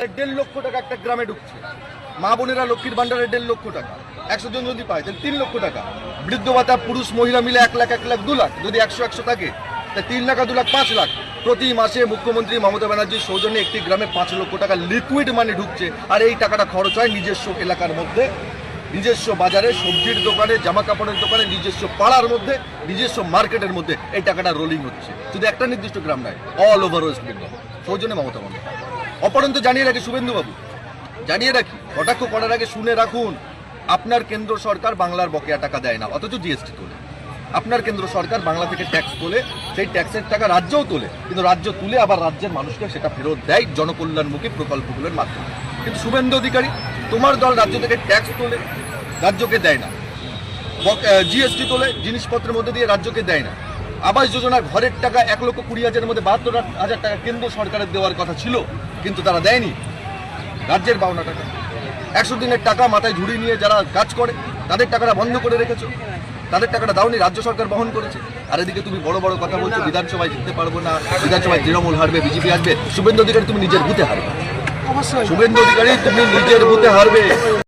1.5 লক্ষ টাকা একটা গ্রামে ঢুকছে। মা বোনেরা লক্ষ্মীর ভান্ডারে 1.5 লক্ষ টাকা, 100 জন যদি পায় তাহলে 3 লক্ষ টাকা। বৃদ্ধ ভাতা পুরুষ মহিলা মিলে 1 লাখ 1 লাখ 2 লাখ, যদি 100 থাকে তা 3 লাখ 2 লাখ 5 লাখ। প্রতি মাসে মুখ্যমন্ত্রী মমতা ব্যানার্জির সৌজন্যে একটি গ্রামে 5 লক্ষ টাকা লিকুইড মানি ঢুকছে, আর এই টাকাটা খরচ হয় নিজস্ব এলাকার মধ্যে, নিজস্ব বাজারে, সবজির দোকানে, জামা কাপড়ের দোকানে, নিজস্ব পাড়ার মধ্যে, নিজস্ব মার্কেটের মধ্যে এই টাকাটা রোলিং হচ্ছে। শুধু একটা নির্দিষ্ট গ্রাম নয়, অল ওভার ওয়েস্ট বেঙ্গল। সৌজন্যে মমতা বন্দ্যোপাধ্যায়। অপরন্তু জানিয়ে রাখি শুভেন্দুবাবু, জানিয়ে রাখি, কটাক্ষ করার আগে শুনে রাখুন, আপনার কেন্দ্র সরকার বাংলার বকেয়া টাকা দেয় না, অথচ জিএসটি তোলে। আপনার কেন্দ্র সরকার বাংলা থেকে ট্যাক্স তোলে, সেই ট্যাক্সের টাকা রাজ্যও তোলে, কিন্তু রাজ্য তুলে আবার রাজ্যের মানুষকে সেটা ফেরত দেয় জনকল্যাণমুখী প্রকল্পগুলোর মাধ্যমে। কিন্তু শুভেন্দু অধিকারী, তোমার দল রাজ্য থেকে ট্যাক্স তোলে, রাজ্যকে দেয় না, জিএসটি তোলে, জিনিসপত্রের মধ্যে দিয়ে রাজ্যকে দেয় না। আবাস যোজনার ঘরের টাকা 1,20,000-এর মধ্যে 72,000 টাকা কেন্দ্র সরকারের দেওয়ার কথা ছিল, কিন্তু তারা দেয়নি। রাজ্যের 52 টাকা, 100 দিনের টাকা মাথায় ঝুড়ি নিয়ে যারা কাজ করে তাদের টাকাটা বন্ধ করে রেখেছো, তাদের টাকাটা দাওনি, রাজ্য সরকার বহন করেছে। আর এদিকে তুমি বড় বড় কথা বলছো, বিধানসভায় জিততে পারবো না, বিধানসভায় তৃণমূল হারবে, বিজেপি আসবে। শুভেন্দু অধিকারী, তুমি নিজের বুথে হারবে। শুভেন্দু অধিকারী, তুমি নিজের বুথে হারবে।